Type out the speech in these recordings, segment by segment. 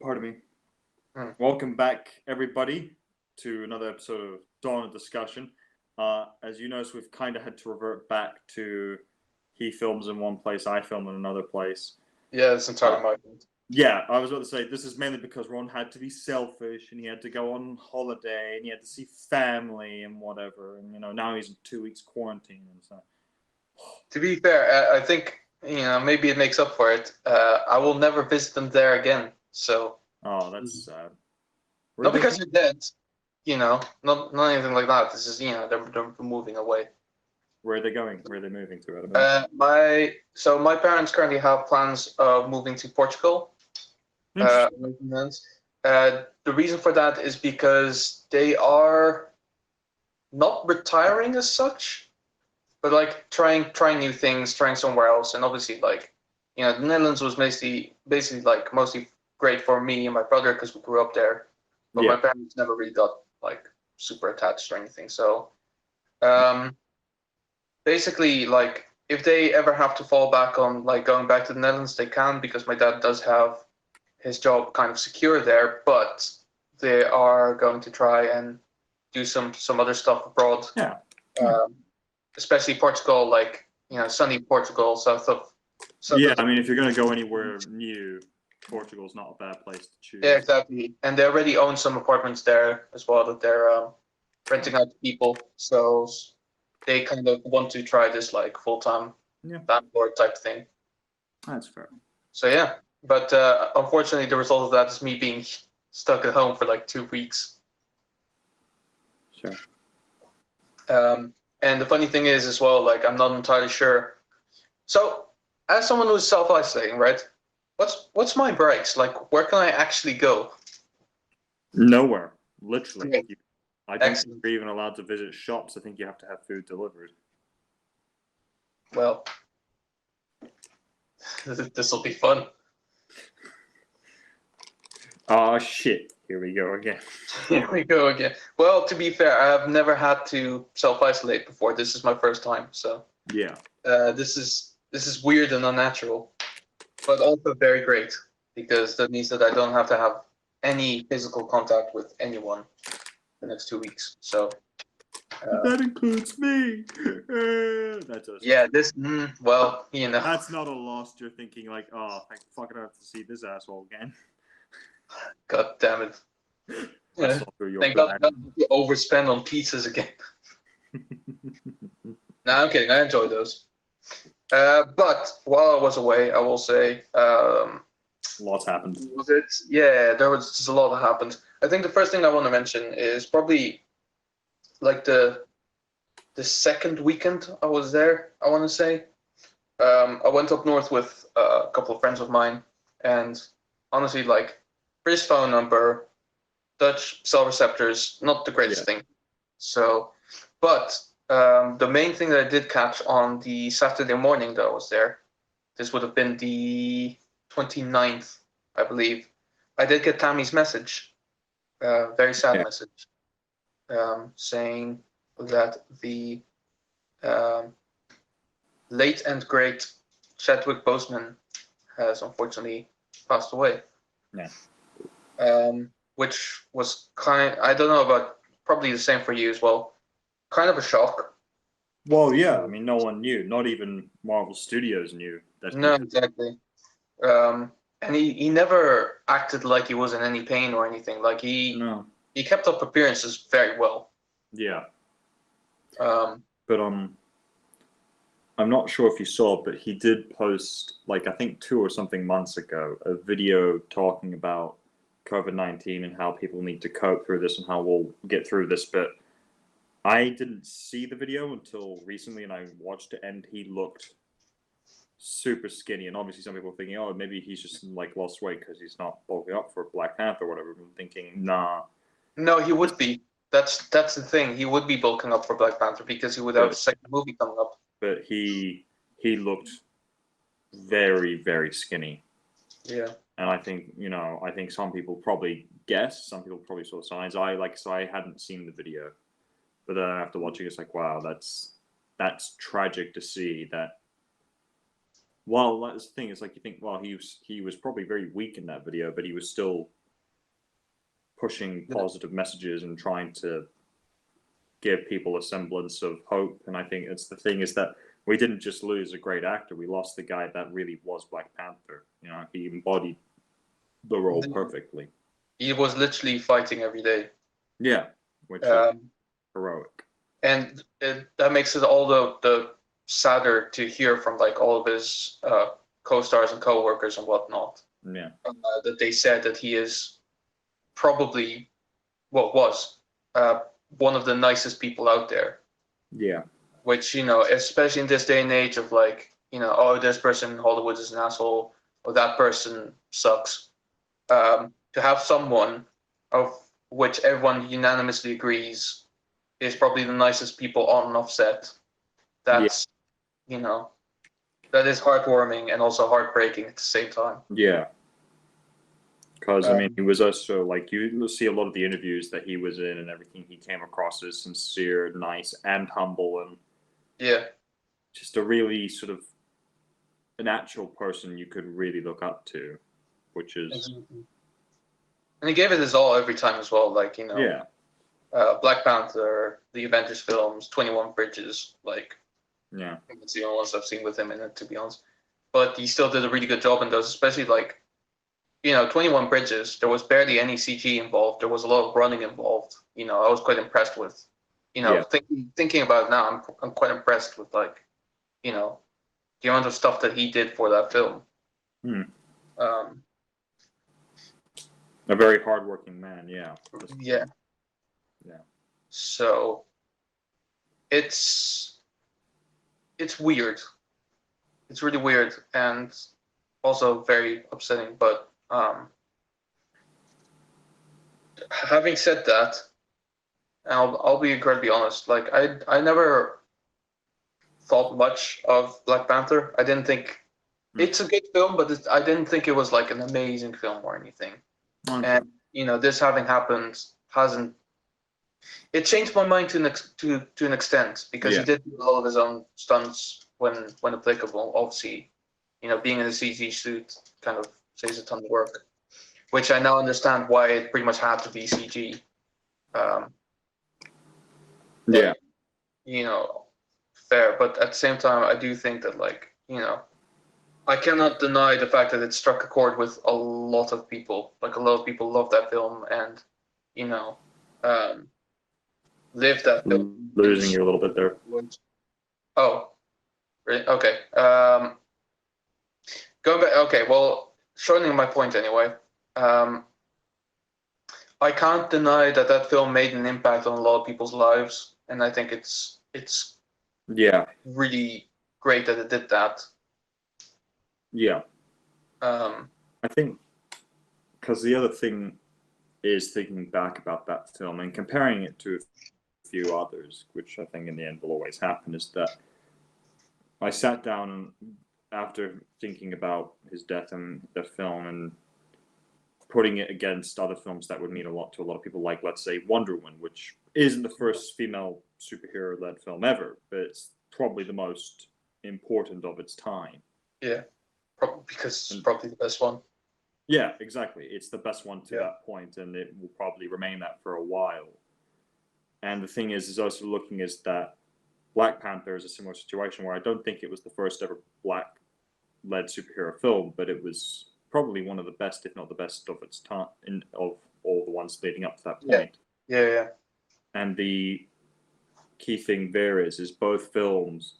Pardon me. Hmm. Welcome back, everybody, to another episode of Dawn of Discussion. As you notice, we've kind of had to revert back to he films in one place, I film in another place. Yeah, it's entirely my fault. Yeah, I was about to say this is mainly because Ron had to be selfish and he had to go on holiday and he had to see family and whatever. And now he's in 2 weeks quarantine and stuff. To be fair, I think maybe it makes up for it. I will never visit them there again. So Oh, that's sad. not because you're dead, not anything like that. This is they're moving away. Where are they going? Where are they moving to? At the moment? My parents currently have plans of moving to Portugal. The reason for that is because they are not retiring as such, but like trying new things, trying somewhere else, and obviously the Netherlands was basically like mostly great for me and my brother because we grew up there, but my parents never really got like super attached or anything. So, basically, like if they ever have to fall back on like going back to the Netherlands, they can because my dad does have his job kind of secure there, but they are going to try and do some other stuff abroad. Yeah. Especially Portugal, like sunny Portugal, south of. Yeah, I mean, if you're going to go anywhere new, Portugal's not a bad place to choose. Yeah, exactly. And they already own some apartments there as well that they're renting out to people. So they kind of want to try this like full-time landlord type thing. That's fair. So yeah, but unfortunately, the result of that is me being stuck at home for like 2 weeks. Sure. And the funny thing is as well, like I'm not entirely sure. So as someone who's self-isolating, right? What's my breaks? Like where can I actually go? Nowhere, literally. Yeah. I don't think you're even allowed to visit shops. I think you have to have food delivered. Well, this will be fun. Oh shit! Here we go again. Here we go again. Well, to be fair, I have never had to self-isolate before. This is my first time, so yeah. This is weird and unnatural, but also very great because that means that I don't have to have any physical contact with anyone the next 2 weeks. So that includes me. That does. Yeah, well, That's not a loss. You're thinking like, oh, thank fuck, I don't have to see this asshole again. God damn it. Thank God you overspend on pizzas again. No, I'm kidding. I enjoy those. But while I was away, I will say, lots happened. Was it? Yeah, there was just a lot that happened. I think the first thing I want to mention is probably like the second weekend I was there. I want to say, I went up north with a couple of friends of mine, and honestly, like British phone number, Dutch cell receptors, not the greatest thing. So, but the main thing that I did catch on the Saturday morning that I was there, this would have been the 29th, I believe. I did get Tammy's message, very sad message, saying that the late and great Chadwick Boseman has unfortunately passed away. Yeah. Which was I don't know, but probably the same for you as well. Kind of a shock. Well, yeah, I mean, no one knew. Not even Marvel Studios knew. No, exactly. And he never acted like he was in any pain or anything. Like he kept up appearances very well. Yeah. But I'm not sure if you saw, but he did post, like, I think 2 or something months ago, a video talking about COVID-19 and how people need to cope through this and how we'll get through this. But I didn't see the video until recently, and I watched it, and he looked super skinny. And obviously, some people are thinking, oh, maybe he's just like lost weight because he's not bulking up for Black Panther or whatever. I'm thinking, nah. No, he would be. That's the thing. He would be bulking up for Black Panther because he would have a second movie coming up. But he looked very, very skinny. Yeah. And I think, I think some people probably guessed, some people probably saw signs. I hadn't seen the video. But then after watching, it's like, wow, that's tragic to see that Well, that's the thing. It's like you think, well, he was probably very weak in that video, but he was still pushing Yeah. positive messages and trying to give people a semblance of hope. And I think it's the thing is that we didn't just lose a great actor; we lost the guy that really was Black Panther. You know, he embodied the role perfectly. He was literally fighting every day. Yeah, which is Um, heroic. and that makes it all the sadder to hear from like all of his co-stars and co-workers and whatnot, Yeah, that they said that he is probably what was uh, one of the nicest people out there. yeah, Which, especially in this day and age of like, oh, this person in Hollywood is an asshole, or that person sucks. To have someone of which everyone unanimously agrees is probably the nicest people on and off set. yeah, That's, you know, that is heartwarming and also heartbreaking at the same time. yeah. Because I mean, Um, he was also like you see a lot of the interviews that he was in and everything. He came across as sincere, nice, and humble, and yeah, just a really sort of an actual person you could really look up to, which is and he gave it his all every time as well. Like, yeah, Black Panther, the Avengers films, 21 Bridges, like yeah, it's the only ones I've seen with him in it, to be honest. But he still did a really good job in those, especially like, 21 Bridges, there was barely any CG involved. There was a lot of running involved. I was quite impressed with, yeah, thinking about it now, I'm quite impressed with like, the amount of stuff that he did for that film. hmm. Um, A very hardworking man. Yeah, yeah. yeah, So it's weird. It's really weird and also very upsetting. But having said that, I'll be incredibly honest. Like I never thought much of Black Panther. I didn't think hmm. it's a good film, but I didn't think it was like an amazing film or anything. Okay. And this having happened hasn't. It changed my mind to an extent because he Yeah, did a lot of his own stunts when applicable. Obviously, being in a CG suit kind of saves a ton of work, which I now understand why it pretty much had to be CG. Um, yeah, but fair. But at the same time, I do think that like I cannot deny the fact that it struck a chord with a lot of people. Like a lot of people love that film and you know um, live that film in losing you a little bit there. Oh, really? Okay. Going back. Okay. Well, shortening my point anyway. Um, I can't deny that that film made an impact on a lot of people's lives, and I think it's Yeah, really great that it did that. yeah. Um, I think because the other thing is thinking back about that film and comparing it to a few others, which I think in the end will always happen, is that I sat down after thinking about his death and the film and putting it against other films that would mean a lot to a lot of people, like let's say Wonder Woman, which isn't the first female superhero-led film ever, but it's probably the most important of its time. yeah, probably because it's probably the best one. Yeah, exactly. It's the best one to Yeah. that point, and it will probably remain that for a while. And the thing is also looking is that Black Panther is a similar situation where I don't think it was the first ever black-led superhero film, but it was probably one of the best, if not the best, of its time, of all the ones leading up to that point. Yeah. And the key thing there is both films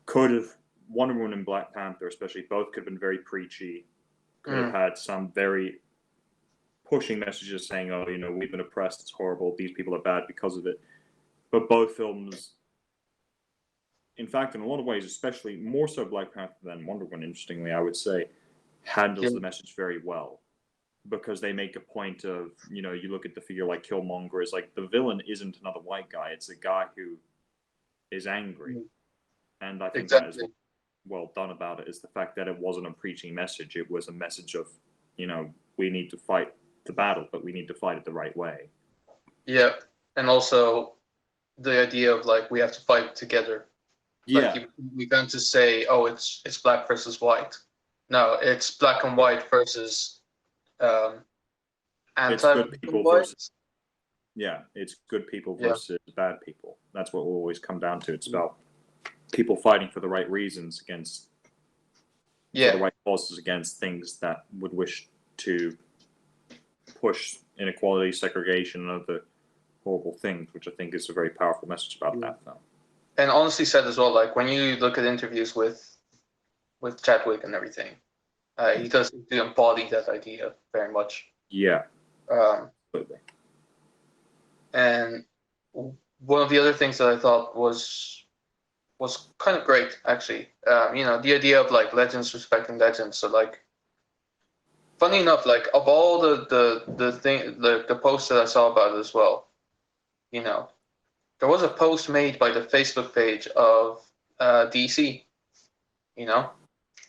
could have Wonder Woman and Black Panther, especially both could have been very preachy, could have had some very pushing messages saying, "Oh, we've been oppressed. It's horrible. These people are bad because of it." But both films, in fact, in a lot of ways, especially more so Black Panther than Wonder Woman, interestingly, I would say, handles the message very well because they make a point of, you look at the figure like Killmonger is like the villain isn't another white guy; it's a guy who is angry, and I think that is Exactly. well done about it is the fact that it wasn't a preaching message; it was a message of, we need to fight the battle, but we need to fight it the right way. Yeah, and also the idea of like we have to fight together. Like Yeah, you can't just say, oh, it's black versus white. No, it's black and white versus um, it's anti-black good and people versus white. it's good people Yeah, versus bad people. That's what will always come down to. It's about people fighting for the right reasons against for the yeah, right causes against things that would wish to push inequality, segregation, and other horrible things, which I think is a very powerful message about yeah. that film. And honestly said as well, like when you look at interviews with Chadwick and everything, he does to embody that idea very much. Yeah, Um, absolutely. and one of the other things that I thought was kind of great, actually. The idea of like legends respecting legends. So like, funny enough, like of all the thing the posts that I saw about it as well, you know, there was a post made by the Facebook page of DC. You know,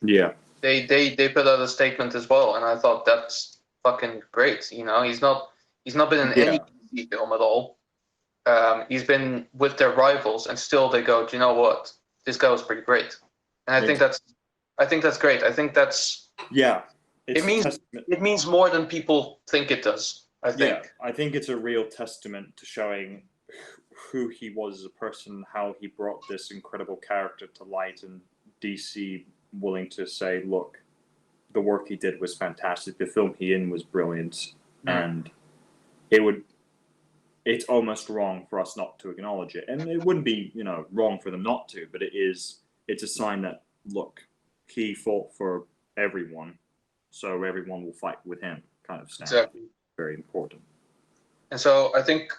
Yeah, they put out a statement as well, and I thought that's fucking great. He's not been in any yeah. DC film at all. He's been with their rivals, and still they go, do you know what? This guy was pretty great, and I think that's great. I think Yeah, it it's a means testament. it means more than people think it does. I Yeah, think. I think it's a real testament to showing who he was as a person, how he brought this incredible character to light, and DC willing to say, look, the work he did was fantastic. The film he in was brilliant, Mm, and it would. It's almost wrong for us not to acknowledge it, and it wouldn't be, wrong for them not to. But it is. It's a sign that look, he fought for everyone, so everyone will fight with him. Kind of stand. exactly. Very important. And so I think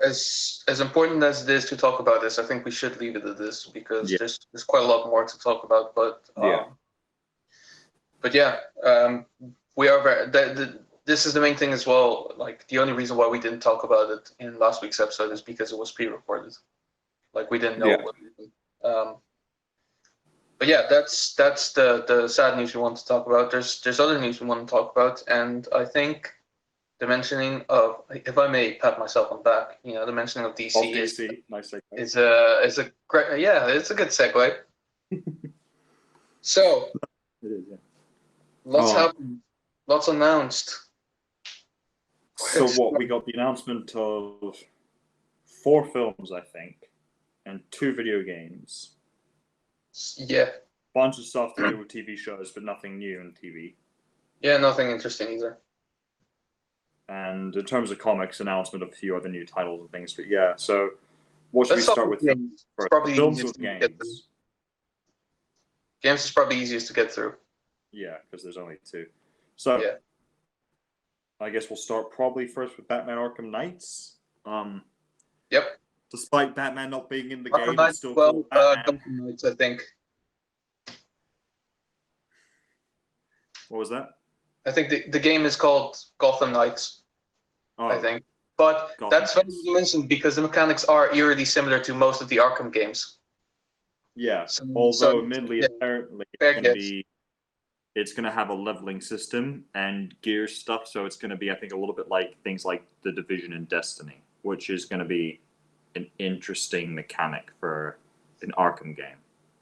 as important as it is to talk about this, I think we should leave it at this because Yeah. there's quite a lot more to talk about. Yeah. But yeah, we are very. This is the main thing as well. Like the only reason why we didn't talk about it in last week's episode is because it was pre-recorded. Like we didn't know Yeah. what. But yeah, that's the sad news we want to talk about. There's other news we want to talk about, and I think the mentioning of, if I may pat myself on the back, the mentioning of Of DC DC, nice segue. is a great, yeah, it's a good segue. So It is, yeah. lots happened, lots announced. So what? We got the announcement of 4 films, I think, and 2 video games. Yeah, Bunch of stuff to do with TV shows, but nothing new in TV. yeah, nothing interesting either. And in terms of comics, announcement of a few other new titles and things. But yeah, so what should Let's we start start with with games. It's first? probably Films easiest with to get through. games. Games is probably easiest to get through. Yeah, because there's only 2. So Yeah. I guess we'll start probably first with Batman Arkham Knights. Yep. Despite Batman not being in the Arkham game, Knight, it's still well, called Batman. Gotham Knights, I think. What was that? I think the game is called Gotham Knights, Oh, I think. But Gotham that's funny Knights. you mentioned because the mechanics are eerily similar to most of the Arkham games. Yeah. So, Although, admittedly, yeah, apparently, fair guess. it's going to have a leveling system and gear stuff. So it's going to be, I think, a little bit like things like The Division and Destiny, which is going to be an interesting mechanic for an Arkham game.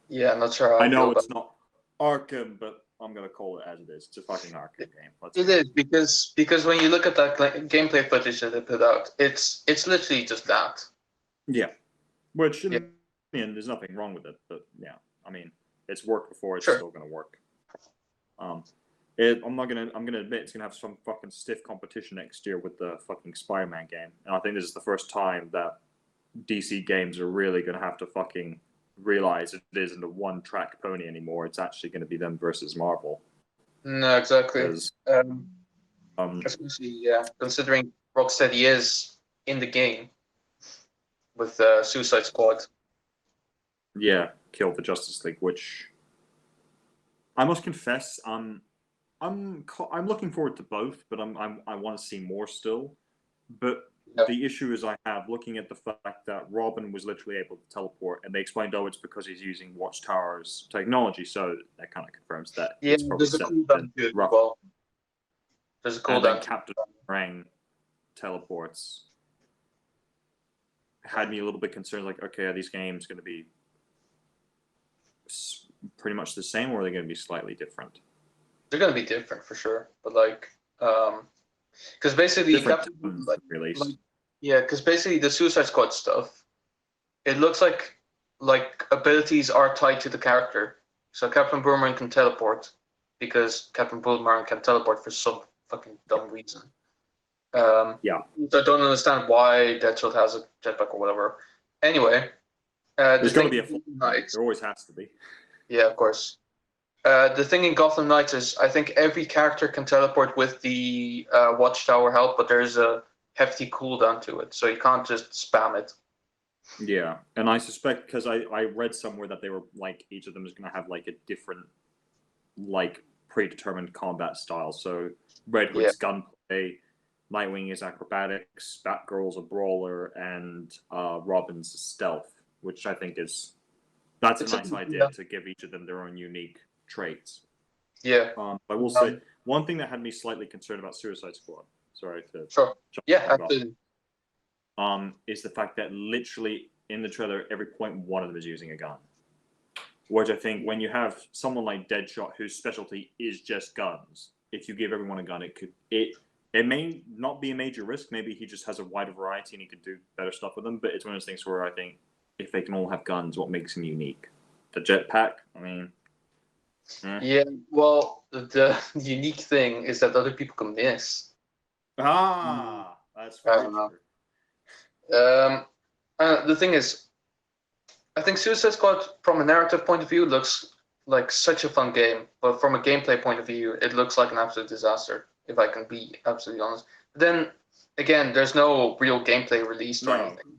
Yeah, I'm not sure how I know feel it's about not Arkham, but I'm going to call it as it is. It's a fucking Arkham game. it is because when you look at that gameplay footage that they put out, it's literally just that. Yeah. Which, Yeah. I mean, there's nothing wrong with it, but yeah, I mean, it's worked before. It's Sure. still going to work. I'm gonna admit it's gonna have some fucking stiff competition next year with the fucking Spider-Man game, and I think this is the first time that DC games are really gonna have to fucking realize it isn't a one-track pony anymore. It's actually gonna be them versus Marvel. No, exactly. Because Especially considering Rocksteady is in the game with Suicide Squad. yeah, Kill the Justice League, which I must confess, I'm looking forward to both, but I want to see more still. But Yeah. the issue is I have looking at the fact that Robin was literally able to teleport, and they explained, oh, it's because he's using Watchtower's technology. So that kind of confirms that. Yeah, it's probably there's a set cooldown to it as rough. well. There's a And then cooldown. Captain Rang teleports. Had me a little bit concerned, like, okay, are these games going to be pretty much the same, or are they going to be slightly different? They're gonna be different for sure, but like, because basically, Different Captain, tones like, released. yeah, because basically the Suicide Squad stuff, it looks like abilities are tied to the character. So Captain Boomerang can teleport because Captain Boomerang can teleport for some fucking dumb reason. Yeah. So I don't understand why Deadshot has a jetpack or whatever. Anyway, There's got to be a Gotham flaw. Knights. There always has to be. Yeah, of course. The thing in Gotham Knights is I think every character can teleport with the Watchtower help, but there's a hefty cooldown to it, so you can't just spam it. Yeah, and I suspect because I read somewhere that they were like each of them is going to have like a different like predetermined combat style. So Red Hood's gunplay, Nightwing is acrobatics, Batgirl's a brawler, and Robin's stealth, which I think that's a nice idea to give each of them their own unique traits. Yeah. I will say one thing that had me slightly concerned about Suicide Squad. Sorry to sure. Yeah, absolutely. Is the fact that literally in the trailer, every point one of them is using a gun. Which I think when you have someone like Deadshot whose specialty is just guns, if you give everyone a gun, it may not be a major risk. Maybe he just has a wider variety and he could do better stuff with them. But it's one of those things where I think if they can all have guns, what makes him unique? The jetpack? I mean, yeah. Well, the unique thing is that other people can miss. That's very true. The thing is, I think Suicide Squad, from a narrative point of view, looks like such a fun game, but from a gameplay point of view, it looks like an absolute disaster, if I can be absolutely honest. But then, again, there's no real gameplay released or anything.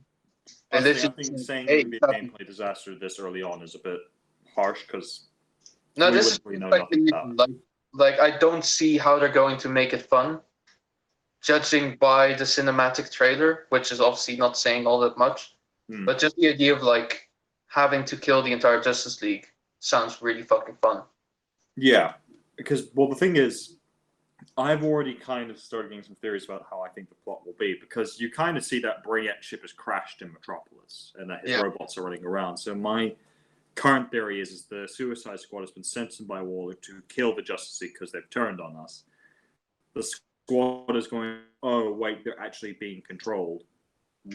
I think saying it would be a gameplay disaster this early on is a bit harsh, because no, this is like I don't see how they're going to make it fun, judging by the cinematic trailer, which is obviously not saying all that much. But just the idea of like having to kill the entire Justice League sounds really fucking fun. Yeah, because the thing is, I've already kind of started getting some theories about how I think the plot will be, because you kind of see that Brainiac ship has crashed in Metropolis and that his robots are running around. So my current theory is the Suicide Squad has been sent by Waller to kill the Justice League because they've turned on us. The Squad is going, oh wait, they're actually being controlled.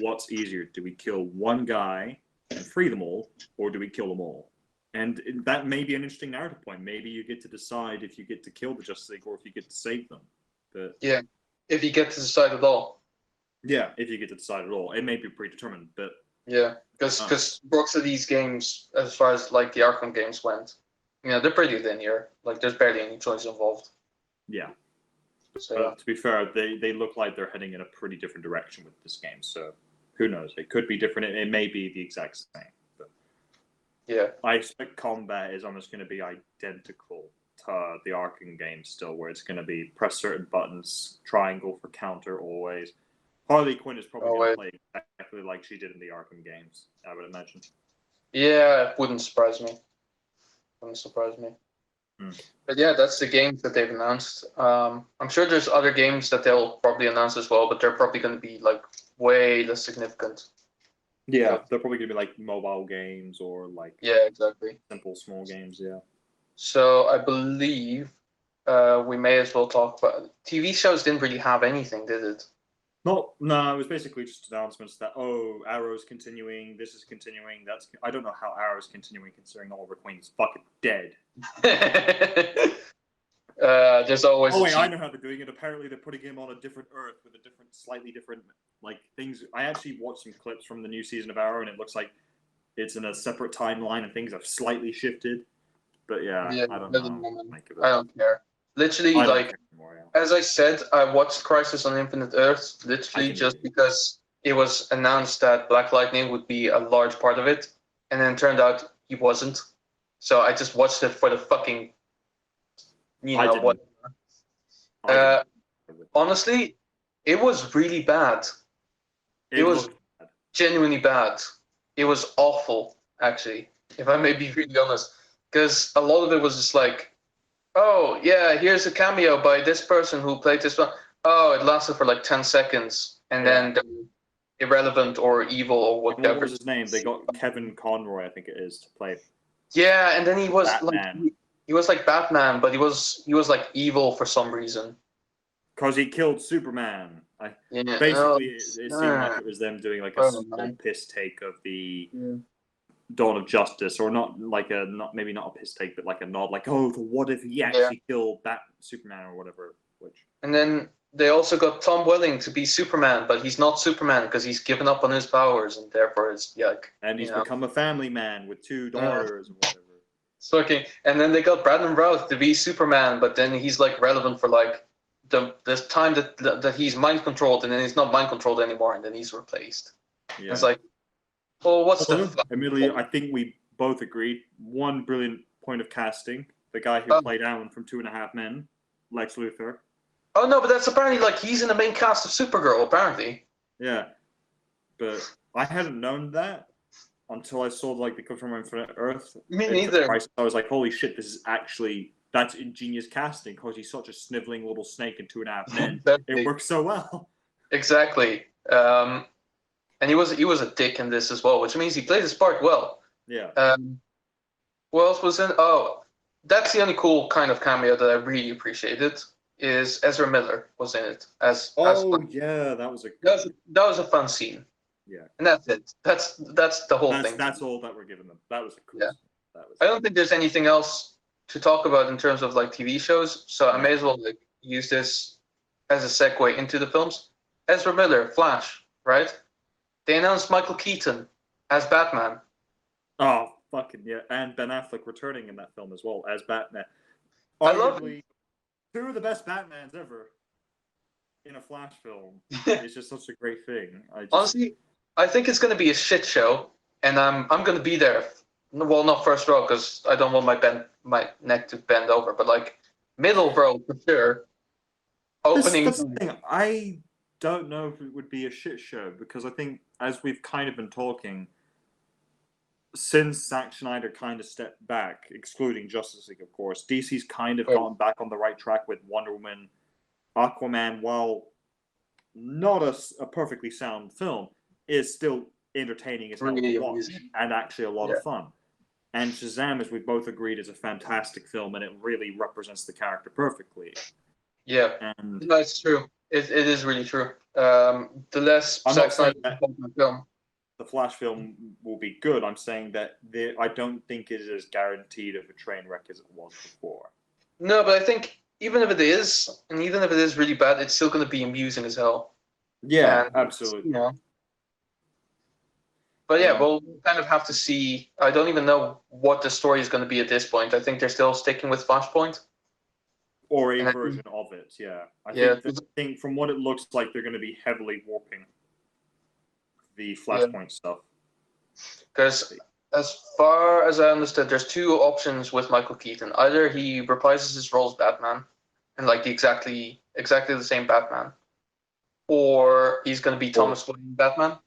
What's easier? Do we kill one guy and free them all, or do we kill them all? And that may be an interesting narrative point. Maybe you get to decide if you get to kill the Justice League or if you get to save them. But yeah, if you get to decide at all. Yeah, if you get to decide at all. It may be predetermined, but yeah, because Rocksteady's games, as far as like the Arkham games went, they're pretty linear. Like there's barely any choice involved. Yeah. So to be fair, they look like they're heading in a pretty different direction with this game. So who knows? It could be different. It may be the exact same. But yeah, I expect combat is almost going to be identical to the Arkham games still, where it's going to be press certain buttons, triangle for counter always. Harley Quinn is probably going to play exactly like she did in the Arkham games, I would imagine. Yeah, it wouldn't surprise me. But yeah, that's the games that they've announced. I'm sure there's other games that they'll probably announce as well, but they're probably going to be like way less significant. Yeah, they're probably going to be like mobile games or like exactly simple small games. Yeah. So I believe we may as well talk about TV shows. Didn't really have anything, did it? No, it was basically just announcements that Arrow's continuing, this is continuing, I don't know how Arrow's continuing considering Oliver Queen's fucking dead. There's always I know how they're doing it. Apparently they're putting him on a different Earth with slightly different like things. I actually watched some clips from the new season of Arrow and it looks like it's in a separate timeline and things have slightly shifted. But I don't know. I don't care. Literally, as I said, I watched Crisis on Infinite Earths literally just because it was announced that Black Lightning would be a large part of it, and then it turned out he wasn't. So I just watched it for the fucking, what. Honestly, it was really bad. It was genuinely bad. It was awful, actually, if I may be really honest, because a lot of it was just like, oh, yeah, here's a cameo by this person who played this one. Oh, it lasted for like 10 seconds, and then they're irrelevant or evil or whatever. What was his name? They got Kevin Conroy, I think it is, to play Yeah, and then he was Batman. like he was like Batman, but he was like evil for some reason. Because he killed Superman. Yeah. Basically, it seemed like it was them doing like a Oh, small man. piss take of the Yeah. Dawn of Justice, or not like a not maybe not a piss take, but like a nod, like oh, what if he actually killed that Superman or whatever? Which And then they also got Tom Welling to be Superman, but he's not Superman because he's given up on his powers, and therefore it's like and he's become a family man with two Yeah. daughters or whatever. It's fucking. And then they got Brandon Routh to be Superman, but then he's like relevant for like the time that he's mind controlled, and then he's not mind controlled anymore, and then he's replaced. Yeah. It's like, well, what's the Emilio, I think we both agreed. One brilliant point of casting: the guy who Oh. played Alan from Two and a Half Men, Lex Luthor. Oh no, but that's apparently like he's in the main cast of Supergirl. Apparently. Yeah, but I hadn't known that until I saw like the Come From Infinite Earth. Me neither. I was like, holy shit, this is actually that's ingenious casting because he's such a sniveling little snake in Two and a Half Men. It works so well. Exactly. And he was a dick in this as well, which means he played his part well. Yeah. Who else was in? Oh, that's the only cool kind of cameo that I really appreciated. Is Ezra Miller was in it as yeah, that was a that was a fun scene. Yeah. And that's it. That's the whole thing. That's all that we're giving them. That was cool. Yeah. That was I don't think there's anything else to talk about in terms of like TV shows, so I may as well like use this as a segue into the films. Ezra Miller, Flash, right? They announced Michael Keaton as Batman. Oh, fucking yeah. And Ben Affleck returning in that film as well as Batman. I love Arguably two of the best Batmans ever in a Flash film. It's just such a great thing. Honestly, I think it's going to be a shit show, and I'm going to be there. Well, not first row because I don't want my neck to bend over, but like middle row for sure. Opening. That's the thing. I don't know if it would be a shit show because I think, as we've kind of been talking, since Zack Snyder kind of stepped back, excluding Justice League, of course, DC's kind of gotten back on the right track with Wonder Woman, Aquaman, while not a perfectly sound film, is still entertaining as hell to watch and actually a lot of fun. And Shazam, as we both agreed, is a fantastic film, and it really represents the character perfectly. Yeah, and that's true. It is really true. The less Zack Snyder film, the Flash film will be good. I'm saying that I don't think it is as guaranteed of a train wreck as it was before. No, but I think even if it is, and even if it is really bad, it's still going to be amusing as hell. Yeah, absolutely. Yeah. But yeah, we'll kind of have to see. I don't even know what the story is going to be at this point. I think they're still sticking with Flashpoint. Or a version of it, yeah. I think from what it looks like, they're going to be heavily warping the Flashpoint stuff. Because as far as I understood, there's two options with Michael Keaton. Either he reprises his role as Batman, and like exactly the same Batman, or he's going to be Thomas Wayne Batman.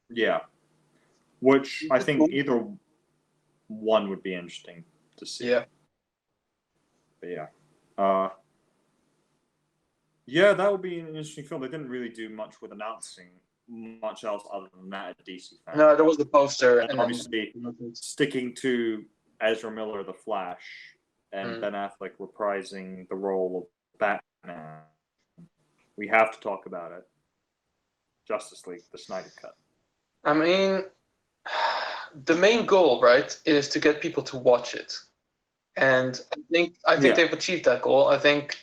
Yeah. Which I think either one would be interesting to see. Yeah. But yeah. Yeah, that would be an interesting film. They didn't really do much with announcing much else other than that at DC fans. No, there was the poster. And obviously, sticking to Ezra Miller, the Flash, and Ben Affleck reprising the role of Batman. We have to talk about it. Justice League, the Snyder Cut. I mean, the main goal, right, is to get people to watch it. And I think they've achieved that goal. I think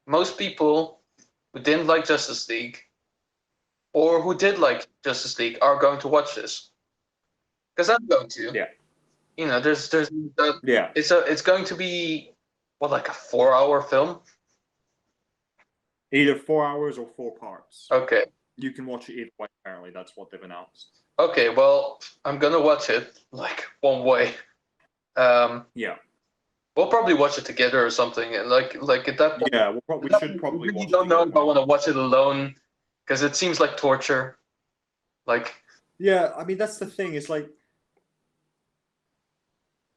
most people who didn't like Justice League or who did like Justice League are going to watch this. Because I'm going to. Yeah. You know, there's yeah. It's going to be like a 4-hour film? Either 4 hours or 4 parts. Okay. You can watch it either way, apparently. That's what they've announced. Okay, well, I'm gonna watch it like one way. Yeah. We'll probably watch it together or something. And like at that point, yeah, we should probably. I don't know if I want to watch it alone because it seems like torture. Like. Yeah, I mean that's the thing. It's like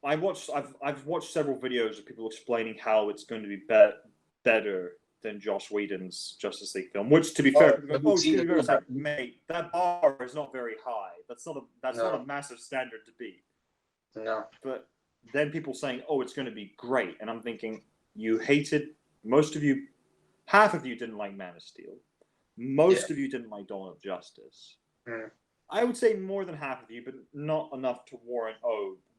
I've watched several videos of people explaining how it's going to be better than Joss Whedon's Justice League film. Which, to be fair, mate, that bar is not very high. That's not a massive standard to beat. No. But then people saying, "Oh, it's going to be great," and I'm thinking, half of you didn't like Man of Steel, most of you didn't like Dawn of Justice. Mm. I would say more than half of you, but not enough to warrant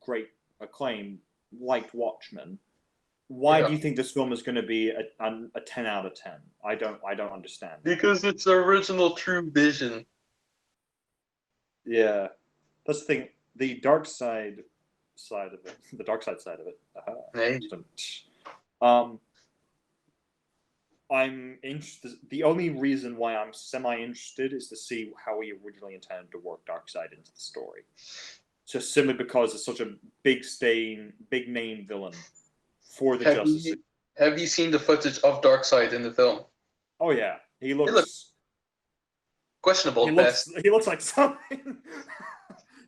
great acclaim. Liked Watchmen. Why do you think this film is going to be a 10 out of 10? I don't understand. Because it's the original True Vision. Yeah, that's the thing. The dark side of it. The dark side of it. Hey. I'm interested. The only reason why I'm semi-interested is to see how he originally intended to work Darkseid into the story. Just simply because it's such a big name villain for the Justice League. Have you seen the footage of Darkseid in the film? Oh yeah, he looks questionable. He looks like something.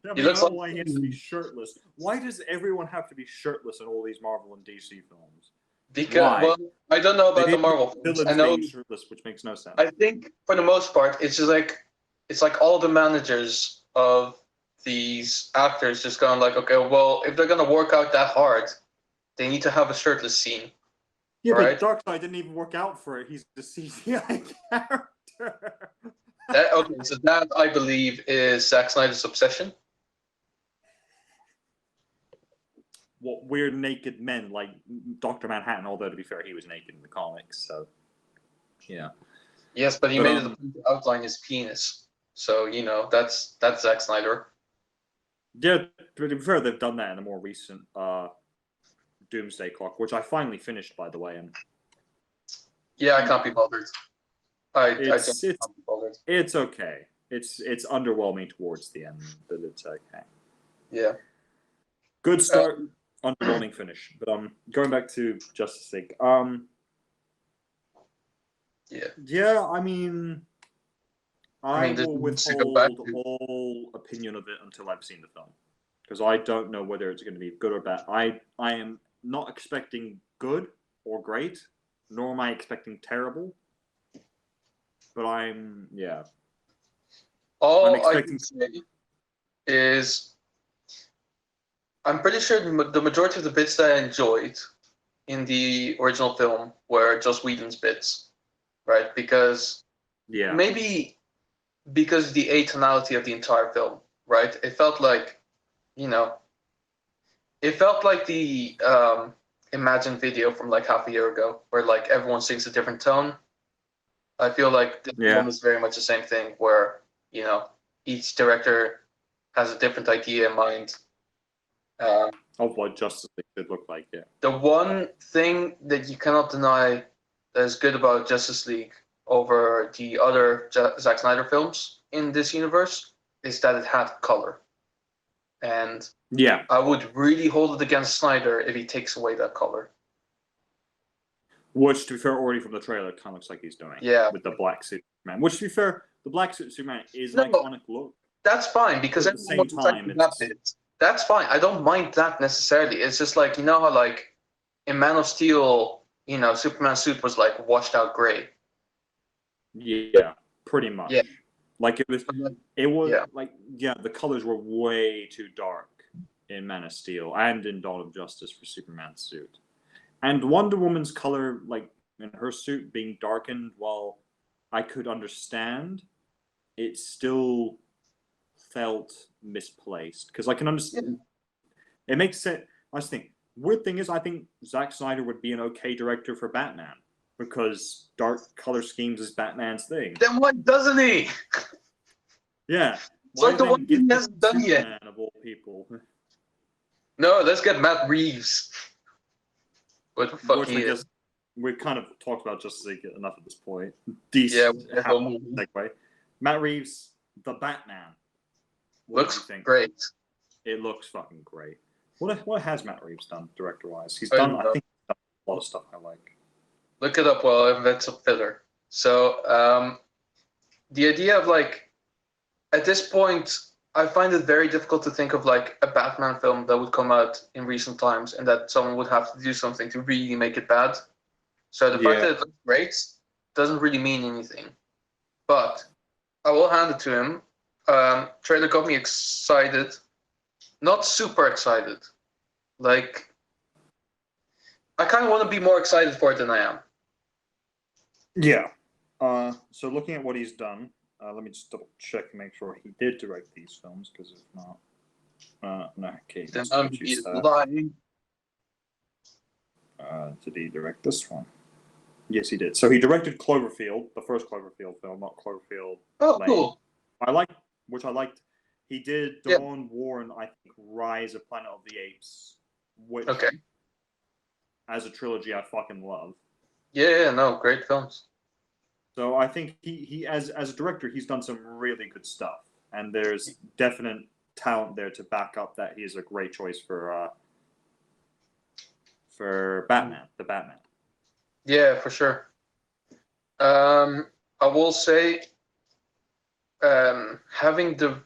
I He looks like why he has to be shirtless. Why does everyone have to be shirtless in all these Marvel and DC films? Because I don't know about the Marvel films. I know shirtless, which makes no sense. I think for the most part, it's just like all the managers of these actors just going like, okay, well, if they're gonna work out that hard, they need to have a shirtless scene. Yeah, right? But Darkseid didn't even work out for it. He's a CGI character. Okay, so that I believe is Zack Snyder's obsession. What weird naked men like Dr. Manhattan, although to be fair, he was naked in the comics, so yeah. Yes, but he made it a point to outline his penis. So, that's Zack Snyder. Yeah, to be fair, they've done that in a more recent Doomsday Clock, which I finally finished, by the way. And yeah, I can't be bothered. I can't be bothered. It's okay. It's underwhelming towards the end, but it's okay. Yeah. Good start, underwhelming finish. But going back to Justice League. Yeah, I mean, I will withhold all opinion of it until I've seen the film, because I don't know whether it's going to be good or bad. I am not expecting good or great, nor am I expecting terrible. But all I can say is I'm pretty sure the majority of the bits that I enjoyed in the original film were Joss Whedon's bits, right? Because maybe because the atonality of the entire film, right? It felt like, it felt like the Imagine video from like half a year ago, where like everyone sings a different tone. I feel like this film is very much the same thing, where each director has a different idea in mind. Of what Justice League should look like, yeah. The one thing that you cannot deny that is good about Justice League over the other Zack Snyder films in this universe is that it had color. And I would really hold it against Snyder if he takes away that color. Which, to be fair, already from the trailer, kind of looks like he's doing. Yeah. With the black suit Superman. Which, to be fair, the black suit Superman is an iconic look. That's fine, because at the same time, that's fine. I don't mind that necessarily. It's just like, how like in Man of Steel, Superman's suit was like washed out gray. Yeah, pretty much. Yeah. Like the colors were way too dark in Man of Steel and in Dawn of Justice for Superman's suit. And Wonder Woman's color, like in her suit being darkened, while I could understand, it still felt misplaced. Because I can understand. It makes sense. I just think, weird thing is, I think Zack Snyder would be an okay director for Batman, because dark color schemes is Batman's thing. Then why doesn't he? Yeah. It's like the one he hasn't done yet. Of all people. No, let's get Matt Reeves. What the fuck he is. We've kind of talked about Justice League enough at this point. Segue. Matt Reeves, the Batman. Looks great. It looks fucking great. What has Matt Reeves done director-wise? I think he's done a lot of stuff I like. Look it up while I invent some filler. So, the idea of like, at this point, I find it very difficult to think of like a Batman film that would come out in recent times and that someone would have to do something to really make it bad. So the fact that it looks great doesn't really mean anything. But I will hand it to him. Trailer got me excited. Not super excited. Like, I kind of want to be more excited for it than I am. Yeah. So looking at what he's done, let me just double check and make sure he did direct these films, because if not, no, okay, Then let's I'm choose that. lying. Did he direct this one? Yes, he did. So he directed Cloverfield, the first Cloverfield film, not Cloverfield Oh, Lane. cool. I liked. He did Dawn, War, and I think Rise of Planet of the Apes, which, Okay. as a trilogy, I fucking love. Yeah, no, great films. So I think he as a director, he's done some really good stuff, and there's definite talent there to back up that he is a great choice for Batman, the Batman. Yeah, for sure. I will say, having the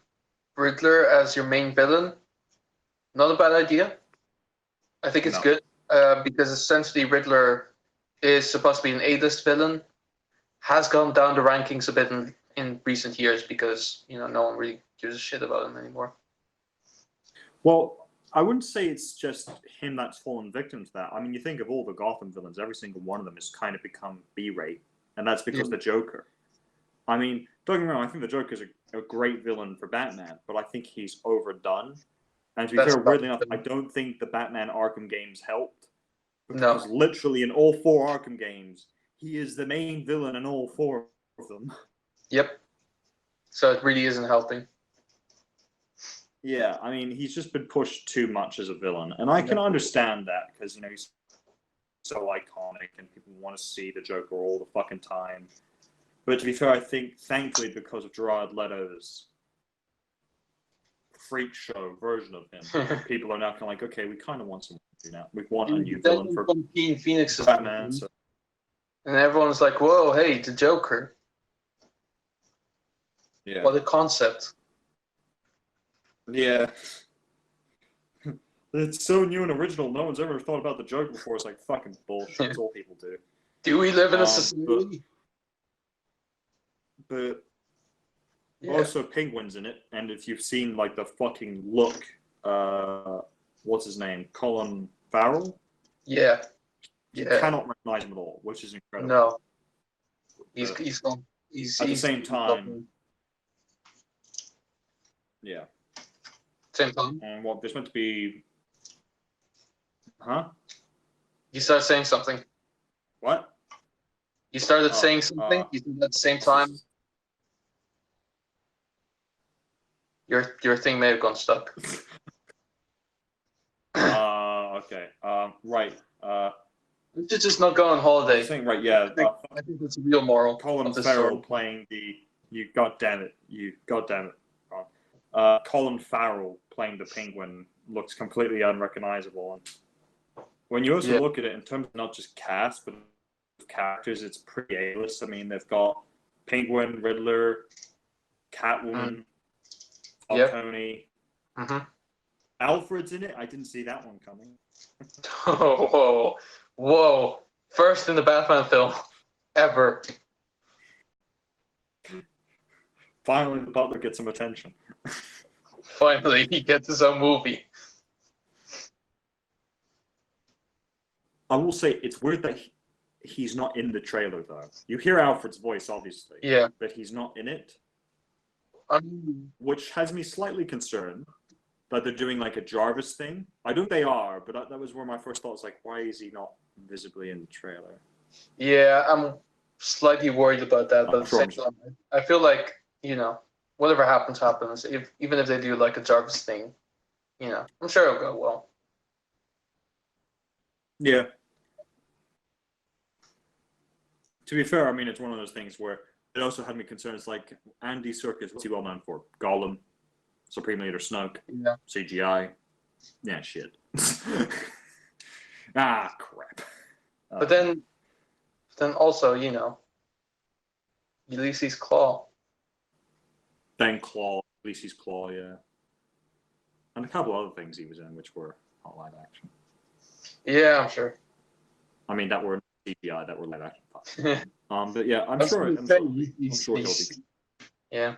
Riddler as your main villain, not a bad idea. I think it's good because essentially Riddler is supposed to be an A-list villain, has gone down the rankings a bit in recent years because no one really gives a shit about him anymore. Well, I wouldn't say it's just him that's fallen victim to that. I mean, you think of all the Gotham villains, every single one of them has kind of become B-rate, and that's because the Joker. I mean, don't get me wrong, I think the Joker's a great villain for Batman, but I think he's overdone. And to be fair, weirdly enough, I don't think the Batman Arkham games helped. Because literally in all 4 Arkham games, he is the main villain in all 4 of them. Yep. So it really isn't helping. Yeah, I mean, he's just been pushed too much as a villain. And I can understand that, because, he's so iconic and people want to see the Joker all the fucking time. But to be fair, I think, thankfully, because of Jared Leto's freak show version of him, people are now kind of like, okay, we kind of want someone to do now. We want a new villain for Phoenix Batman. So. And everyone's like, whoa, hey, the Joker. Yeah. What a concept. Yeah. It's so new and original. No one's ever thought about the Joker before. It's like fucking bullshit. That's all people do. Do we live in a society? But also Penguin's in it, and if you've seen like the fucking look, what's his name, Colin Farrell? Yeah. You cannot recognize him at all, which is incredible. No. He's at the same time. Yeah. Same time. And what there's meant to be. Huh? You started saying something. What? You started saying something. You did at the same time. Your thing may have gone stuck. Okay. Right. We should just not go on holiday. Saying right, yeah. I think that's a real moral. Colin Farrell playing the. You goddamn it. Colin Farrell playing the Penguin looks completely unrecognizable. And when you also look at it in terms of not just cast, but characters, it's pretty A-list. I mean, they've got Penguin, Riddler, Catwoman, Falcone. Alfred's in it. I didn't see that one coming. Whoa. First in the Batman film ever. Finally, the Butler gets some attention. Finally, he gets his own movie. I will say, it's weird that he's not in the trailer, though. You hear Alfred's voice, obviously. Yeah. But he's not in it. Which has me slightly concerned that they're doing like a Jarvis thing. I don't think they are, but that was where my first thought was like, why is he not visibly in the trailer? Yeah, I'm slightly worried about that, but at the same time, I feel like, whatever happens. Even if they do like a Jarvis thing, I'm sure it'll go well. Yeah. To be fair, I mean, it's one of those things where it also had me concerned. It's like Andy Serkis, what's he well known for? Gollum, Supreme Leader Snoke, CGI. Yeah, shit. Crap. But then also, Ulysses Claw. Ben Claw, Ulysses Claw, yeah. And a couple other things he was in, which were not live action. Yeah, I'm sure. I mean, that were CGI, that were live action. But yeah, I'm sure he'll be. Yeah.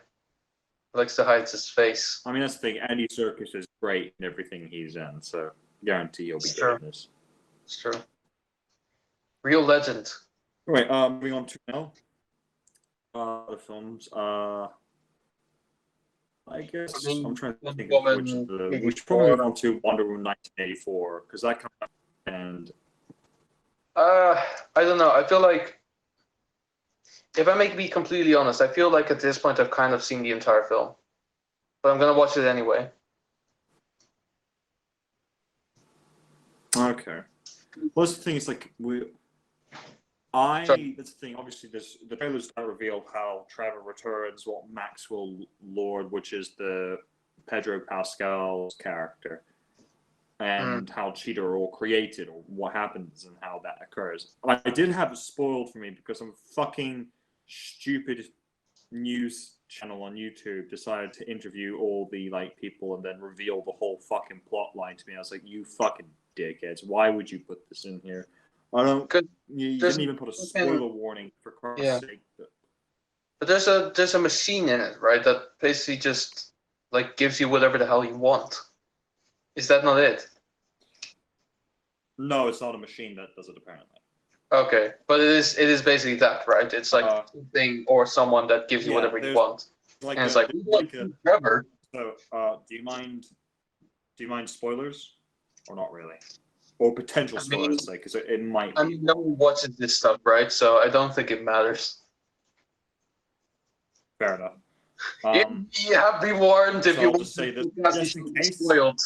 Likes to hide his face. I mean, that's the thing. Andy Serkis is great in everything he's in, so Guarantee you'll be Sure. getting this. It's true. Real legend. Right, moving on to now. The films. I guess I mean, I'm trying to Wonder think of which of Woman the. We should probably 84. move on to Wonder Woman 1984 because that comes out and I don't know. I feel like, if I may be completely honest, I feel like at this point I've kind of seen the entire film, but I'm gonna watch it anyway. okay. Well, that's the thing. It's like Sorry. that's the thing. Obviously, the trailers don't reveal how Trevor returns, what Maxwell Lord, which is the Pedro Pascal's character, and how Cheetah are all created, or what happens and how that occurs. I did have it spoiled for me because some fucking stupid news channel on YouTube decided to interview all the people and then reveal the whole fucking plot line to me. I was like, you fucking dickheads! Why would you put this in here? I don't. You didn't even put a spoiler warning for Christ's sake. But there's a machine in it, right? That basically just gives you whatever the hell you want. Is that not it? No, it's not a machine that does it apparently. Okay, but it is basically that, right? It's like something or someone that gives you whatever you want. And it's Trevor. So, do you mind spoilers, or not really, or potential spoilers? Because it might. I mean, no one watches this stuff, right? So I don't think it matters. Fair enough. You have been warned if so you I'll want just say to this just in case. spoiled.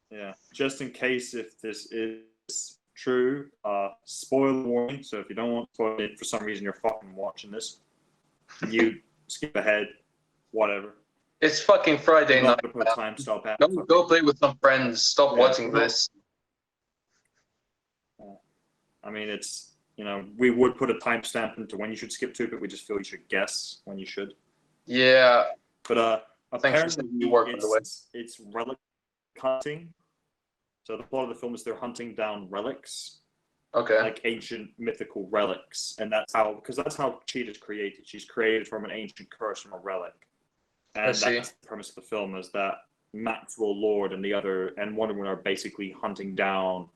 Yeah, just in case if this is true, spoiler warning. So if you don't want to spoil it for some reason, you're fucking watching this, you skip ahead, whatever. It's fucking Friday night. Put a time stop at. Go play with some friends. Stop watching this. I mean, it's we would put a timestamp into when you should skip to it, but we just feel you should guess when you should. Yeah. But apparently it's relic hunting. So the plot of the film is they're hunting down relics. Okay. Like ancient mythical relics. And that's how Cheetah's created. She's created from an ancient curse from a relic. And that's the premise of the film, is that Maxwell Lord and Wonder Woman are basically hunting down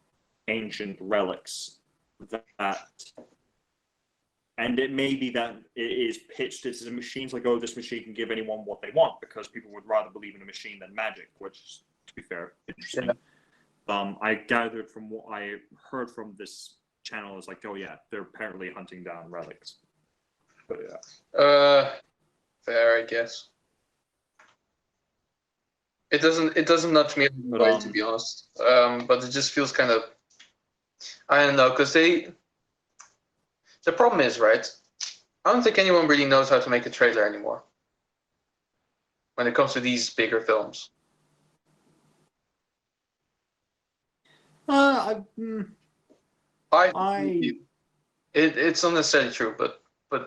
ancient relics and it may be that it is pitched as a machine, like, oh, this machine can give anyone what they want because people would rather believe in a machine than magic, which, to be fair, interesting. Yeah. I gathered from what I heard from this channel is like, oh yeah, they're apparently hunting down relics. But yeah. Fair, I guess. It doesn't nudge me away, to be honest. But it just feels kind of, I don't know, because the problem is, right, I don't think anyone really knows how to make a trailer anymore when it comes to these bigger films. It's not necessarily true, but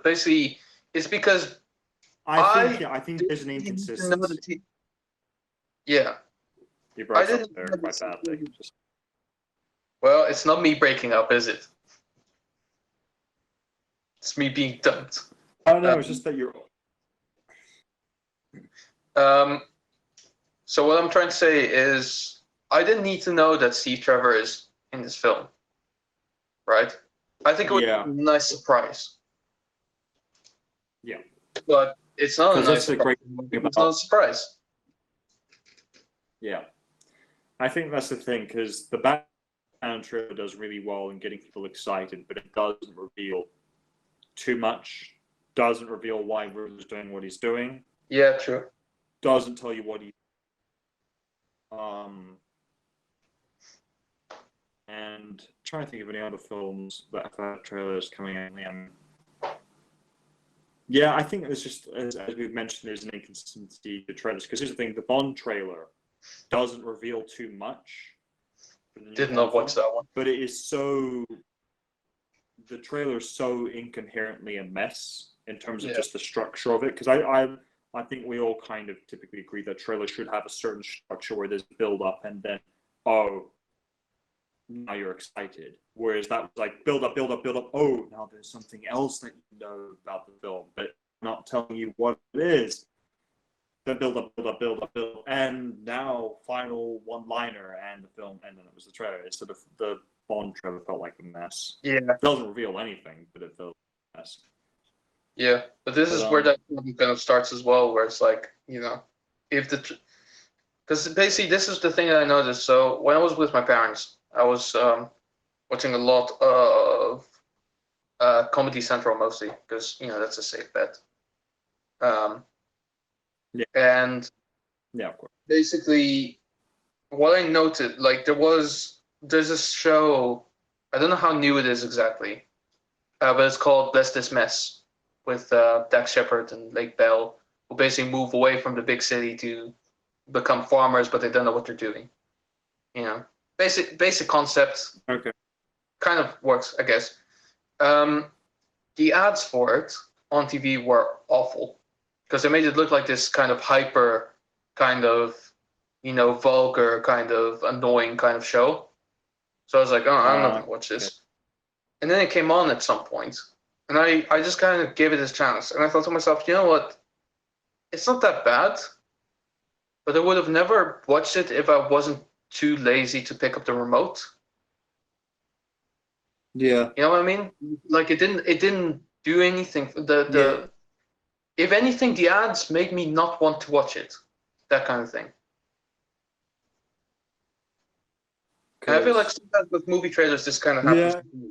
basically it's because I think there's an inconsistency. Yeah. You broke up there quite badly. Well, it's not me breaking up, is it? It's me being dumped. Oh no, it's just that you're. So what I'm trying to say is, I didn't need to know that Steve Trevor is in this film, right? I think it would be a nice surprise. Yeah. But it's not a nice surprise. It's not a surprise. Yeah. I think that's the thing, because the Batman trailer does really well in getting people excited, but it doesn't reveal too much. Doesn't reveal why Riddler's doing what he's doing. Yeah, true. Doesn't tell you what he. And I'm trying to think of any other films that have had trailers coming in. Yeah, I think there's just, as we've mentioned, there's an inconsistency to trailers. Because here's the thing: the Bond trailer doesn't reveal too much. Did not watch that one. But it is so. The trailer is so incoherently a mess in terms of just the structure of it. Because I think we all kind of typically agree that trailers should have a certain structure where there's build up and then, now you're excited. Whereas that was like build up. Oh, now there's something else that you know about the film, but not telling you what it is. the build up, and now final one-liner and the film, and then it was the trailer. So the Bond trailer felt like a mess. Yeah. It doesn't reveal anything, but it felt like a mess. Yeah, but this is where that kind of starts as well, where it's like, if because basically this is the thing that I noticed. So when I was with my parents, I was watching a lot of Comedy Central mostly, because that's a safe bet. Yeah. And Yeah, of course. basically, what I noted, like there's a show, I don't know how new it is exactly, but it's called Bless This Mess with Dax Shepard and Lake Bell, who basically move away from the big city to become farmers, but they don't know what they're doing. Basic concept. Okay. Kind of works, I guess. The ads for it on TV were awful because they made it look like this kind of hyper, kind of, vulgar, kind of annoying kind of show. So I was like, oh, I'm not gonna watch this. Okay. And then it came on at some point, and I just kind of gave it a chance, and I thought to myself, you know what? It's not that bad, but I would have never watched it if I wasn't too lazy to pick up the remote. Yeah. You know what I mean? Like it didn't do anything. If anything, the ads made me not want to watch it. That kind of thing. And I feel like sometimes with movie trailers, this kind of happens. Yeah.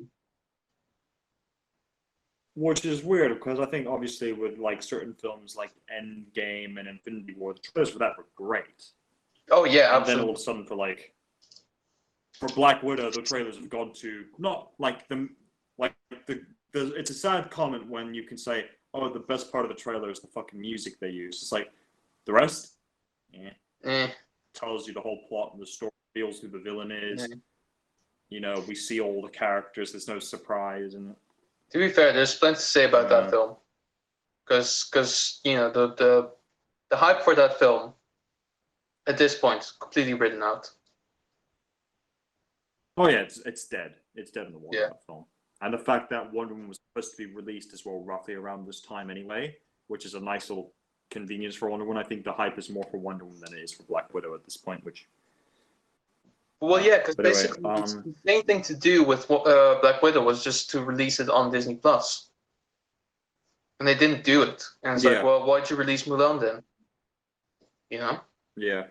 Which is weird because I think obviously with like certain films like Endgame and Infinity War, the trailers for that were great. Oh yeah, and absolutely. then all of a sudden for Black Widow, the trailers have gone to not like it's a sad comment when you can say, oh, the best part of the trailer is the fucking music they use. It's like the rest, tells you the whole plot and the story, reveals who the villain is. We see all the characters. There's no surprise in it. To be fair, there's plenty to say about that film, because the hype for that film at this point is completely written out. Oh yeah, it's dead. It's dead in the Wonder Woman film. And the fact that Wonder Woman was supposed to be released as well roughly around this time anyway, which is a nice little convenience for Wonder Woman. I think the hype is more for Wonder Woman than it is for Black Widow at this point, which... Well, yeah, because basically the main thing to do with Black Widow was just to release it on Disney Plus, and they didn't do it. And it's like, well, why'd you release Mulan then? Yeah.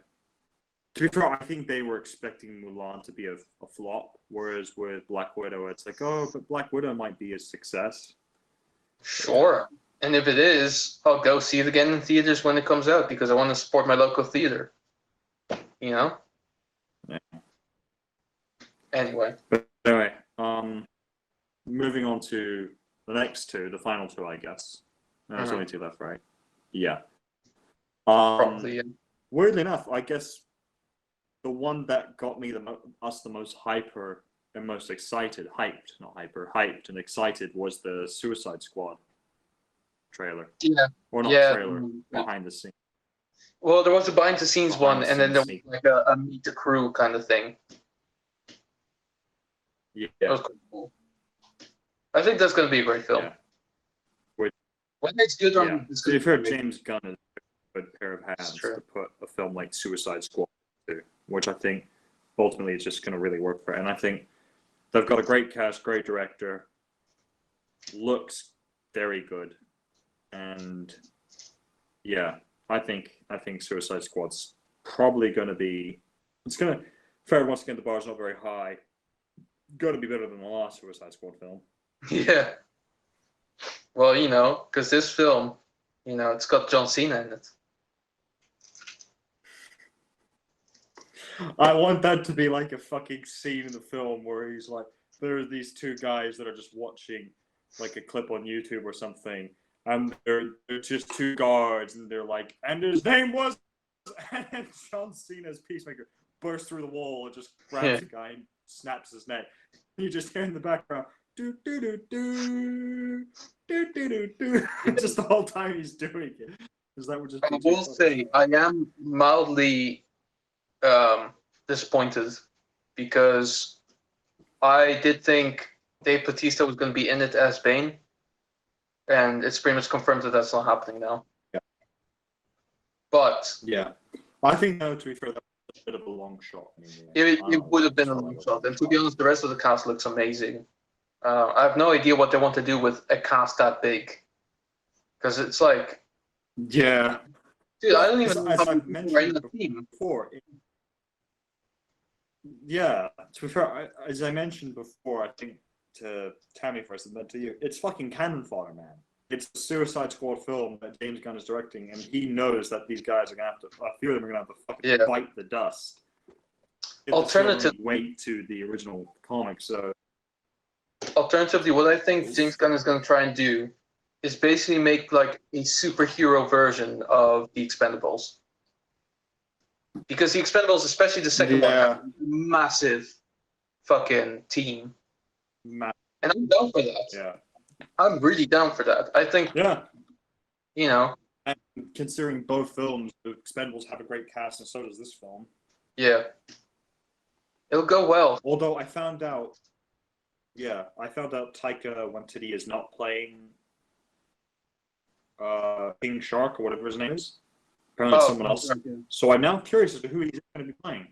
To be fair, I think they were expecting Mulan to be a flop, whereas with Black Widow, it's like, oh, but Black Widow might be a success. Sure. And if it is, I'll go see it again in theaters when it comes out because I want to support my local theater. Yeah. Anyway. Moving on to the next two, the final two, I guess. There's only two left, right? Yeah. Probably, yeah. Weirdly enough, I guess the one that got me the most hyped and excited was the Suicide Squad trailer. Yeah. Or not trailer, behind the scenes. Well, there was a behind the scenes one, and then there was like a meet the crew kind of thing. Yeah. That was cool. I think that's going to be a great film. Yeah. When it's good on... So you've heard James Gunn is a good pair of hands to put a film like Suicide Squad to, which I think ultimately is just going to really work for it. And I think they've got a great cast, great director, looks very good, and I think Suicide Squad's probably going to be. It's going to. Fair once again, the bar's not very high. Got to be better than the last Suicide Squad film. Yeah. Well, because this film, it's got John Cena in it. I want that to be like a fucking scene in the film where he's like, there are these two guys that are just watching like a clip on YouTube or something, and they're just two guards, and they're like, and his name was, and John Cena's Peacemaker bursts through the wall and just grabs the guy and snaps his neck. And you just hear in the background, do do do do do do do do, just the whole time he's doing it. Because that would just. I will say I am mildly disappointed because I did think Dave Bautista was going to be in it as Bane, and it's pretty much confirmed that that's not happening now. Yeah. But Yeah. I think, though, to be fair, that was a bit of a long shot. Anyway. it would have been a long shot. And to be honest, the rest of the cast looks amazing. I have no idea what they want to do with a cast that big. Because it's like, Yeah. dude, I don't even know As how many I've people are in the mentioned team. before. Yeah. To be fair, as I mentioned before, I think to Tammy first and then to you, it's fucking cannon fodder, man. It's a Suicide Squad film that James Gunn is directing, and he knows that these guys are gonna have to. A few of them are gonna have to fucking bite the dust. Alternatively, wait to the original comic. So alternatively, what I think James Gunn is going to try and do is basically make like a superhero version of the Expendables. Because the Expendables, especially the second one, have a massive fucking team. And I'm down for that. Yeah. I'm really down for that. I think, you know. And considering both films, the Expendables have a great cast, and so does this film. Yeah. It'll go well. Although I found out Taika Waititi is not playing King Shark or whatever his name is. Apparently it's someone else. Okay. So I'm now curious as to who he's going to be playing.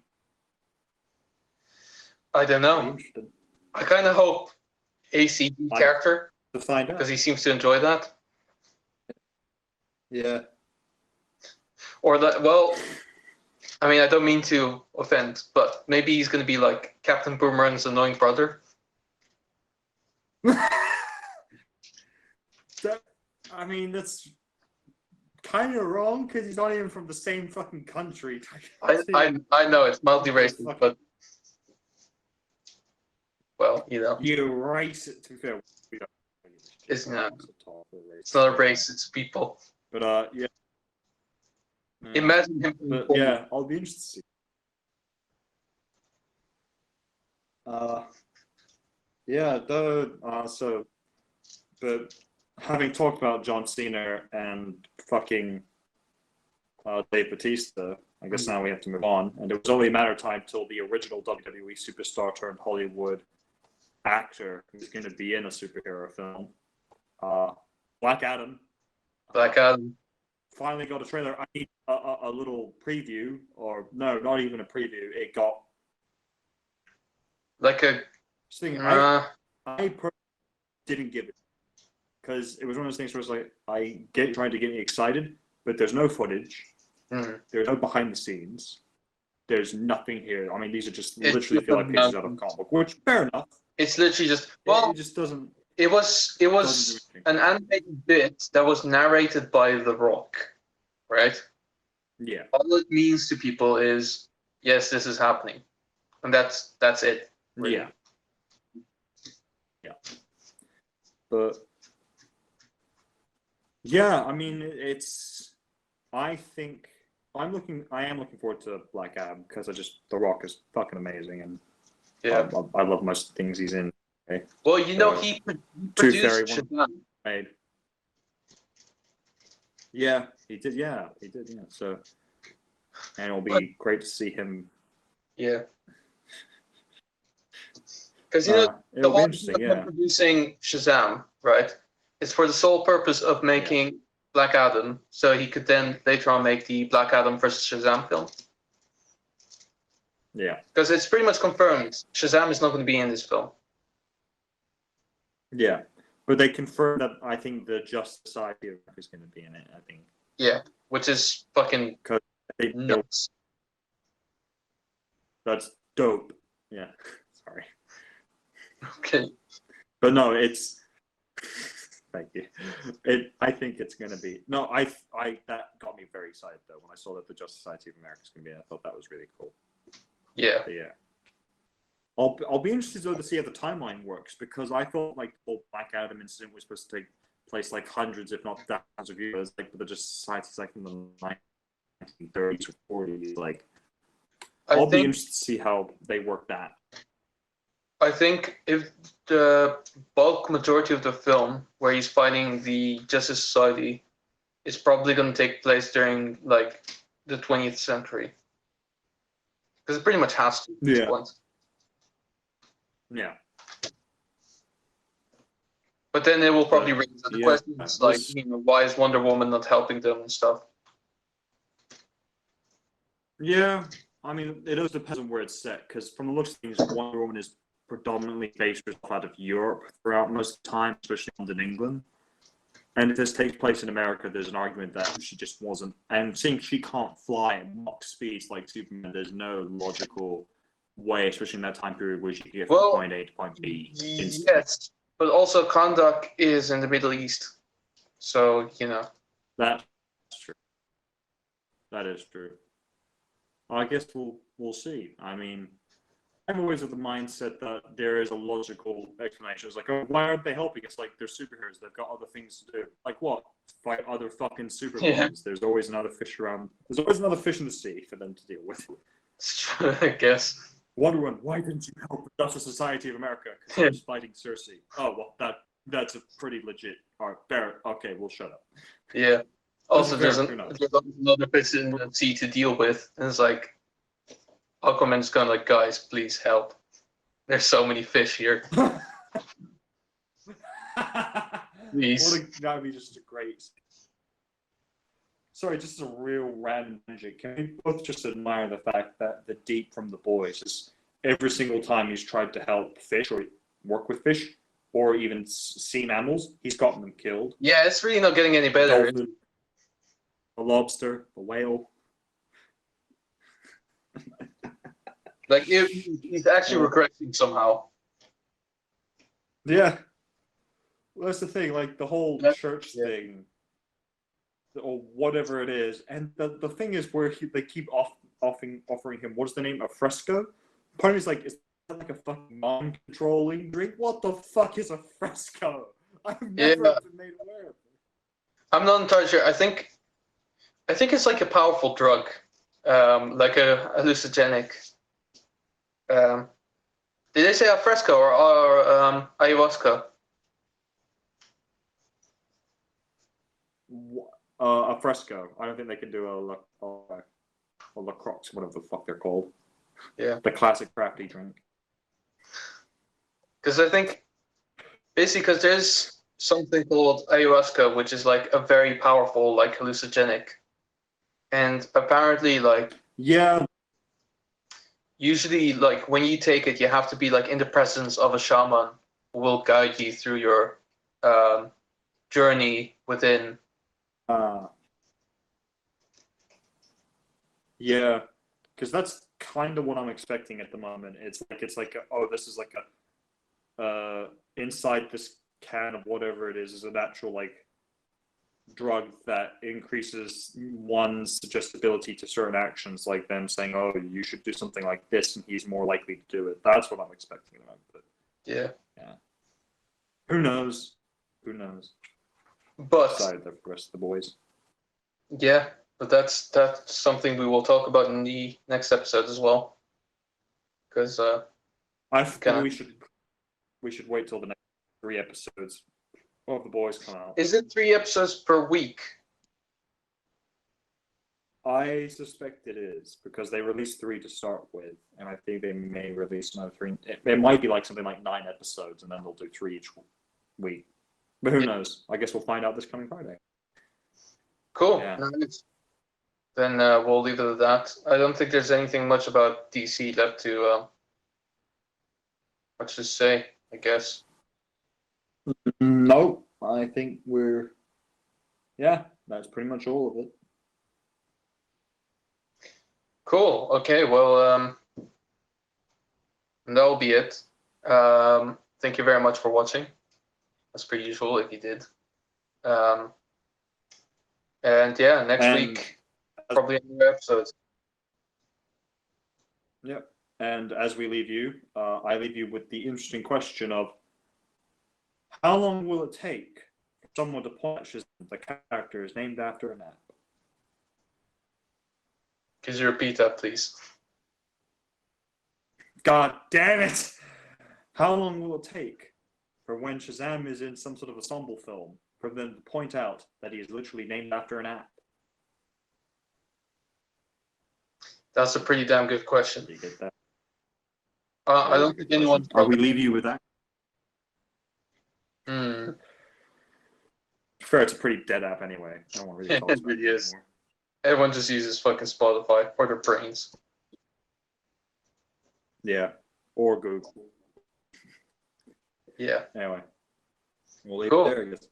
I don't know. I kind of hope ACD character to find out because he seems to enjoy that. Yeah. Or that. Well, I mean, I don't mean to offend, but maybe he's going to be like Captain Boomerang's annoying brother. I mean, that's kind of wrong because he's not even from the same fucking country. I know it's multi-racist, but well, you know. You're right. To be fair, it's not a race; it's people. But yeah. Imagine him. But yeah, I'll be interested to see. Yeah, though. But having talked about John Cena and fucking Dave Bautista, I guess now we have to move on. And it was only a matter of time till the original WWE superstar turned Hollywood actor who's going to be in a superhero film, Black Adam. Black Adam. Finally got a trailer. I need a little preview, or no, not even a preview. It got like a. I didn't give it because it was one of those things where it's like trying to get me excited, but there's no footage. There's no behind the scenes. There's nothing here. I mean, these are just literally feel like pages out of a comic book, which fair enough. It's literally just it just doesn't. It was an animated bit that was narrated by The Rock, right? Yeah. All it means to people is yes, this is happening, and that's it. Really. Yeah. Yeah. But yeah, I mean, I am looking forward to Black Adam because The Rock is fucking amazing, and yeah, I love most of the things he's in. Okay? Well, you know, he produced Shazam. Yeah, he did. Yeah, So, and it'll be great to see him. Yeah. Because the whole thing of producing Shazam, right? It's for the sole purpose of making Black Adam, so he could then later on make the Black Adam versus Shazam film. Yeah. Because it's pretty much confirmed Shazam is not going to be in this film. Yeah, but they confirmed that I think the Justice Society is going to be in it. I think. Yeah, which is fucking nuts. That's dope. Yeah. Sorry. Okay. But no, it's. Thank you. I think it's going to be no. That got me very excited though when I saw that the Justice Society of America is going to be in. I thought that was really cool. Yeah. But yeah. I'll be interested though to see how the timeline works because I thought like the whole Black Adam incident was supposed to take place like hundreds, if not thousands of years, like but the Justice Society's like in the 1930s or 40s. Like, I'll be interested to see how they work that. I think if the bulk majority of the film where he's fighting the Justice Society is probably going to take place during like the 20th century. Because it pretty much has to at this point. Yeah. But then it will probably raise other questions like, why is Wonder Woman not helping them and stuff? Yeah, I mean, it also depends on where it's set, because from the looks of things, Wonder Woman is predominantly based out of Europe throughout most of the time, especially in England. And if this takes place in America, there's an argument that she just wasn't. And seeing she can't fly at Mach speeds like Superman, there's no logical way, especially in that time period, where she could get from Well, point A to point B instantly. yes, but also Kahndaq is in the Middle East, so you know. That's true. That is true. I guess we'll see. I mean, I'm always of the mindset that there is a logical explanation. It's like, oh, why aren't they helping? It's like they're superheroes. They've got other things to do. Like what? Fight other fucking supervillains. There's always another fish around. There's always another fish in the sea for them to deal with. It's true, I guess. Wonder Woman, why didn't you help the Justice Society of America? Because I was fighting Cersei. Oh well, that's a pretty legit. All right, Barrett. Okay, we'll shut up. Yeah. Also, Fair, there's fair enough. another fish in the sea to deal with, and it's like Aquaman's kind of like, guys, please help. There's so many fish here. Please. That would be just a great. Sorry, just a real random tangent. Can we both just admire the fact that the Deep from The Boys is every single time he's tried to help fish or work with fish or even sea mammals, he's gotten them killed. Yeah, it's really not getting any better. Dolphin, the lobster, the whale. Like he's actually regressing somehow. Yeah. Well, that's the thing, like the whole church thing, or whatever it is. And the thing is where they keep offering him, what's the name? A fresco? Part of me is like, is that like a fucking mind-controlling drink? What the fuck is a fresco? I've never been made aware of it. I'm not entirely sure. I think it's like a powerful drug, like a hallucinogenic. Did they say alfresco or ayahuasca? A fresco. I don't think they can do a La Croix, whatever the fuck they're called. Yeah. The classic crafty drink. Because I think, basically, because there's something called ayahuasca, which is like a very powerful, like hallucinogenic, and apparently, like usually, like when you take it, you have to be like in the presence of a shaman who will guide you through your journey within. Yeah, because that's kind of what I'm expecting at the moment. It's like this is like a inside this can of whatever it is an actual like drug that increases one's suggestibility to certain actions, like them saying, "Oh, you should do something like this," and he's more likely to do it. That's what I'm expecting at the moment. But yeah. Who knows? Who knows? But Aside the rest of the boys. Yeah, but that's something we will talk about in the next episode as well. Because I think we should wait till the next 3 episodes of the boys come out. Is it 3 episodes per week? I suspect it is, because they released 3 to start with, and I think they may release another 3. It might be like something like 9 episodes, and then they'll do 3 each week. But who knows? I guess we'll find out this coming Friday. Cool. Yeah. Nice. Then we'll leave it at that. I don't think there's anything much about DC left to much to say, I guess. No, I think that's pretty much all of it. Cool. Okay. Well, that'll be it. Thank you very much for watching. As per usual, if you did. And yeah, next week probably a new episode. Yep. And as we leave you, I leave you with the interesting question of how long will it take for someone to point Shazam, the character is named after an app? Could you repeat that, please? God damn it! How long will it take for when Shazam is in some sort of ensemble film for them to point out that he is literally named after an app? That's a pretty damn good question. Did you get that? I don't think anyone. We leave you with that. Fair, it's a pretty dead app anyway. No one really talks It about really is. anymore. Everyone just uses fucking Spotify for their brains. Yeah, or Google. Yeah. Anyway, we'll leave Cool. it there, I guess.